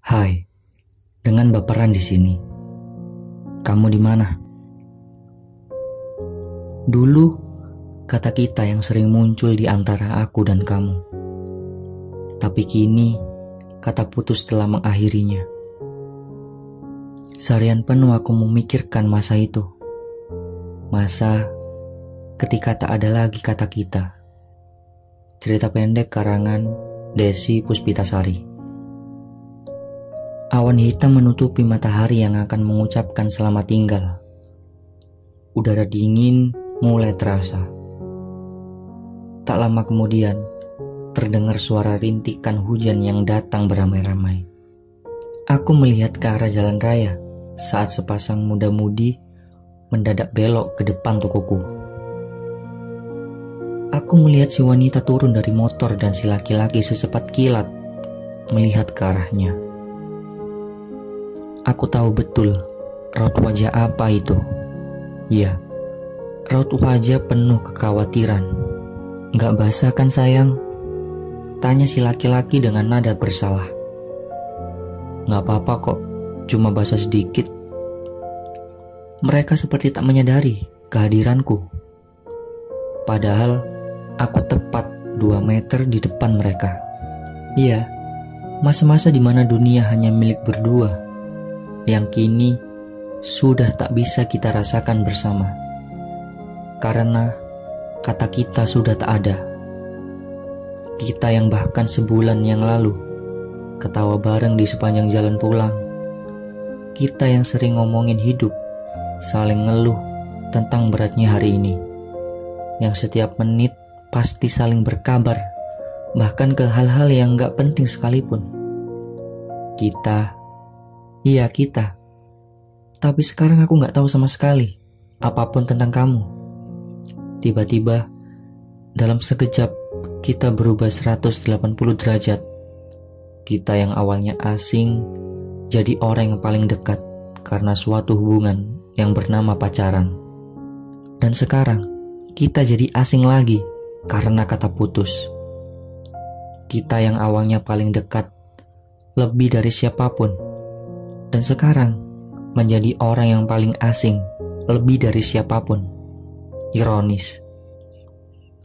Hai, dengan baperan di sini. Kamu di mana? Dulu, kata kita yang sering muncul di antara aku dan kamu. Tapi kini, kata putus telah mengakhirinya. Seharian penuh aku memikirkan masa itu. Masa ketika tak ada lagi kata kita. Cerita pendek karangan Desi Puspitasari. Awan hitam menutupi matahari yang akan mengucapkan selamat tinggal. Udara dingin mulai terasa. Tak lama kemudian, terdengar suara rintikan hujan yang datang beramai-ramai. Aku melihat ke arah jalan raya saat sepasang muda-mudi mendadak belok ke depan tokoku. Aku melihat si wanita turun dari motor dan si laki-laki secepat kilat melihat ke arahnya. Aku tahu betul raut wajah apa itu. Ya, raut wajah penuh kekhawatiran. Gak basah kan sayang? Tanya si laki-laki dengan nada bersalah. Gak apa-apa kok, cuma basah sedikit. Mereka seperti tak menyadari kehadiranku. Padahal aku tepat 2 meter di depan mereka. Iya, masa-masa di mana dunia hanya milik berdua, yang kini sudah tak bisa kita rasakan bersama. Karena kata kita sudah tak ada. Kita yang bahkan sebulan yang lalu ketawa bareng di sepanjang jalan pulang. Kita yang sering ngomongin hidup, saling ngeluh tentang beratnya hari ini. Yang setiap menit pasti saling berkabar, bahkan ke hal-hal yang gak penting sekalipun. Iya kita. Tapi sekarang aku gak tahu sama sekali apapun tentang kamu. Tiba-tiba dalam sekejap kita berubah 180 derajat. Kita yang awalnya asing jadi orang yang paling dekat karena suatu hubungan yang bernama pacaran. Dan sekarang kita jadi asing lagi karena kata putus. Kita yang awalnya paling dekat lebih dari siapapun, dan sekarang menjadi orang yang paling asing lebih dari siapapun. Ironis.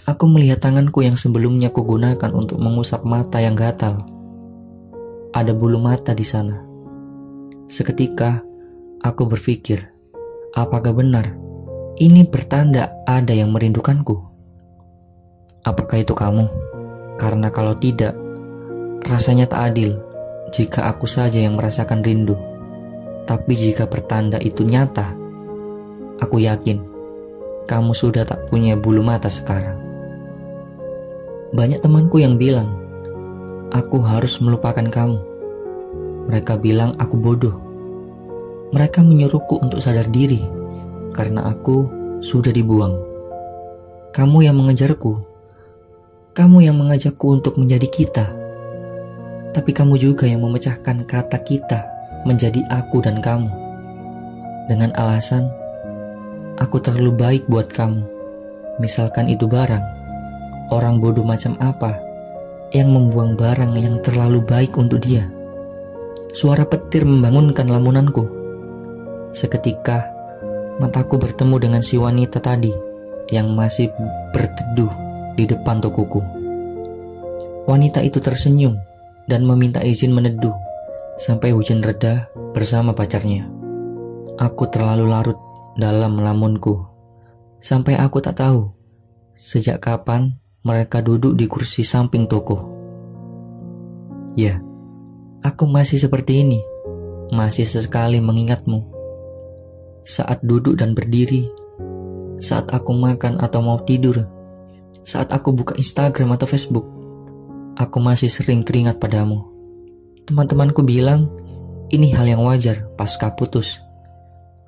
Aku melihat tanganku yang sebelumnya kugunakan untuk mengusap mata yang gatal. Ada bulu mata di sana. Seketika aku berpikir, apakah benar ini pertanda ada yang merindukanku? Apakah itu kamu? Karena kalau tidak, rasanya tak adil jika aku saja yang merasakan rindu. Tapi jika pertanda itu nyata, aku yakin kamu sudah tak punya bulu mata sekarang. Banyak temanku yang bilang, aku harus melupakan kamu. Mereka bilang aku bodoh. Mereka menyuruhku untuk sadar diri, karena aku sudah dibuang. Kamu yang mengejarku. Kamu yang mengajakku untuk menjadi kita. Tapi kamu juga yang memecahkan kata kita menjadi aku dan kamu. Dengan alasan, aku terlalu baik buat kamu. Misalkan itu barang. Orang bodoh macam apa yang membuang barang yang terlalu baik untuk dia? Suara petir membangunkan lamunanku. Seketika, mataku bertemu dengan si wanita tadi yang masih berteduh di depan tokoku. Wanita itu tersenyum dan meminta izin meneduh sampai hujan reda bersama pacarnya. Aku terlalu larut dalam lamunku, sampai aku tak tahu sejak kapan mereka duduk di kursi samping toko. Ya, aku masih seperti ini, masih sesekali mengingatmu. Saat duduk dan berdiri, saat aku makan atau mau tidur, saat aku buka Instagram atau Facebook, aku masih sering teringat padamu. Teman-temanku bilang, ini hal yang wajar pasca putus.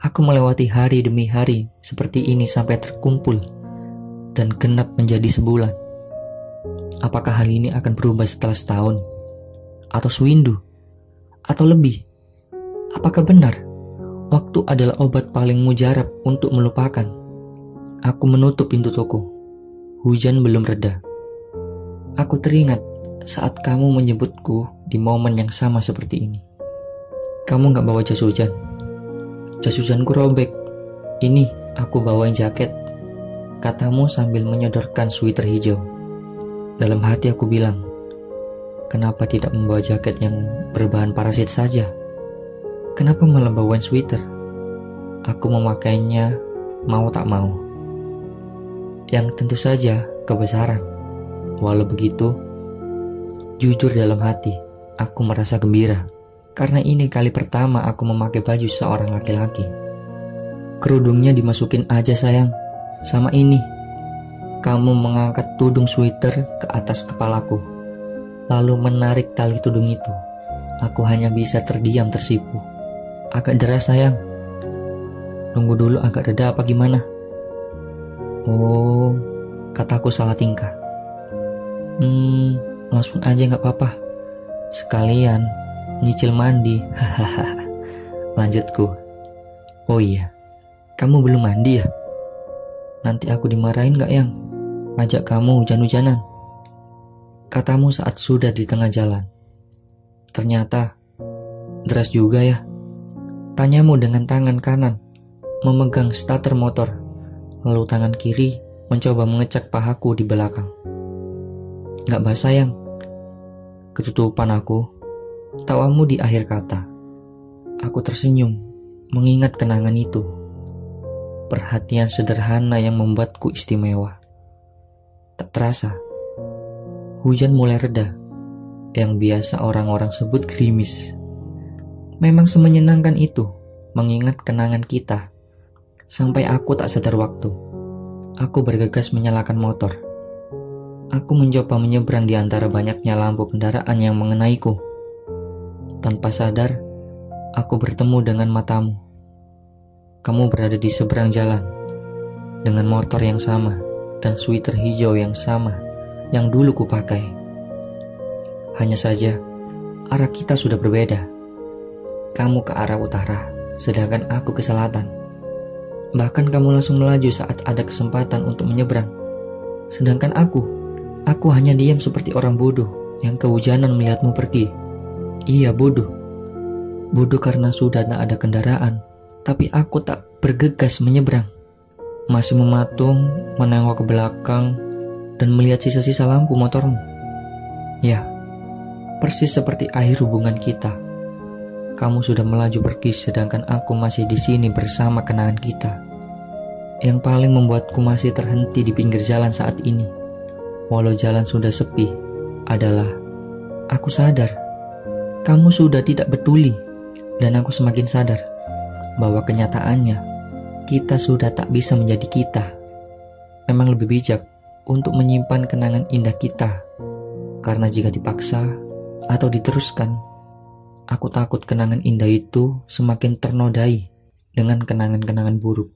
Aku melewati hari demi hari seperti ini sampai terkumpul dan genap menjadi sebulan. Apakah hal ini akan berubah setelah setahun? Atau sewindu? Atau lebih? Apakah benar waktu adalah obat paling mujarab untuk melupakan? Aku menutup pintu toko. Hujan belum reda. Aku teringat saat kamu menyebutku di momen yang sama seperti ini. Kamu gak bawa jas hujan? Jas hujanku robek. Ini, aku bawain jaket, katamu sambil menyodorkan sweater hijau. Dalam hati aku bilang, kenapa tidak membawa jaket yang berbahan parasit saja? Kenapa malah bawain sweater? Aku memakainya mau tak mau. Yang tentu saja kebesaran. Walau begitu, jujur dalam hati, aku merasa gembira. Karena ini kali pertama aku memakai baju seorang laki-laki. Kerudungnya dimasukin aja sayang. Sama ini. Kamu mengangkat tudung sweater ke atas kepalaku, lalu menarik tali tudung itu. Aku hanya bisa terdiam tersipu. Agak deras sayang. Nunggu dulu agak reda apa gimana? Oh, kataku salah tingkah. Langsung aja gak apa-apa. Sekalian nyicil mandi. Hahaha. Lanjutku. Oh iya, kamu belum mandi ya? Nanti aku dimarahin gak yang ngajak kamu hujan-hujanan? Katamu saat sudah di tengah jalan. Ternyata deras juga ya. Tanyamu dengan tangan kanan memegang starter motor, lalu tangan kiri mencoba mengecek pahaku di belakang. Gak basah yang? Ketutupan aku. Tawamu di akhir kata. Aku tersenyum mengingat kenangan itu. Perhatian sederhana yang membuatku istimewa. Tak terasa, hujan mulai reda, yang biasa orang-orang sebut gerimis. Memang semenyenangkan itu mengingat kenangan kita. Sampai aku tak sadar waktu. Aku bergegas menyalakan motor. Aku mencoba menyeberang di antara banyaknya lampu kendaraan yang mengenaiku. Tanpa sadar, aku bertemu dengan matamu. Kamu berada di seberang jalan, dengan motor yang sama dan sweater hijau yang sama yang dulu kupakai. Hanya saja, arah kita sudah berbeda. Kamu ke arah utara, sedangkan aku ke selatan. Bahkan kamu langsung melaju saat ada kesempatan untuk menyeberang. Sedangkan aku hanya diam seperti orang bodoh yang kehujanan melihatmu pergi. Iya, bodoh. Bodoh karena sudah tak ada kendaraan, tapi aku tak bergegas menyeberang. Masih mematung, menengok ke belakang, dan melihat sisa-sisa lampu motormu. Ya, persis seperti akhir hubungan kita. Kamu sudah melaju pergi sedangkan aku masih di sini bersama kenangan kita. Yang paling membuatku masih terhenti di pinggir jalan saat ini, walau jalan sudah sepi, adalah aku sadar kamu sudah tidak peduli, dan aku semakin sadar bahwa kenyataannya kita sudah tak bisa menjadi kita. Memang lebih bijak untuk menyimpan kenangan indah kita, karena jika dipaksa atau diteruskan, aku takut kenangan indah itu semakin ternodai dengan kenangan-kenangan buruk.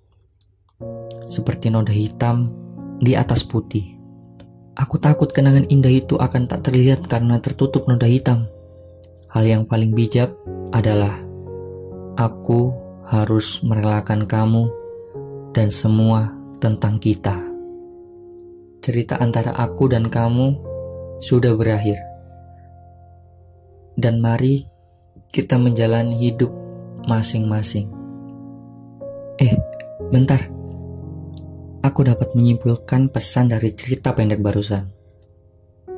Seperti noda hitam di atas putih. Aku takut kenangan indah itu akan tak terlihat karena tertutup noda hitam. Hal yang paling bijak adalah aku harus merelakan kamu dan semua tentang kita. Cerita antara aku dan kamu sudah berakhir. Dan mari kita menjalani hidup masing-masing. Bentar. Aku dapat menyimpulkan pesan dari cerita pendek barusan.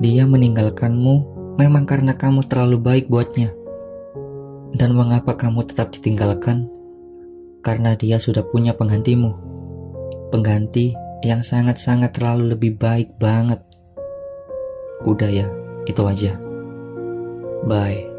Dia meninggalkanmu memang karena kamu terlalu baik buatnya. Dan mengapa kamu tetap ditinggalkan? Karena dia sudah punya penggantimu. Pengganti yang sangat-sangat terlalu lebih baik banget. Udah ya, itu aja. Bye.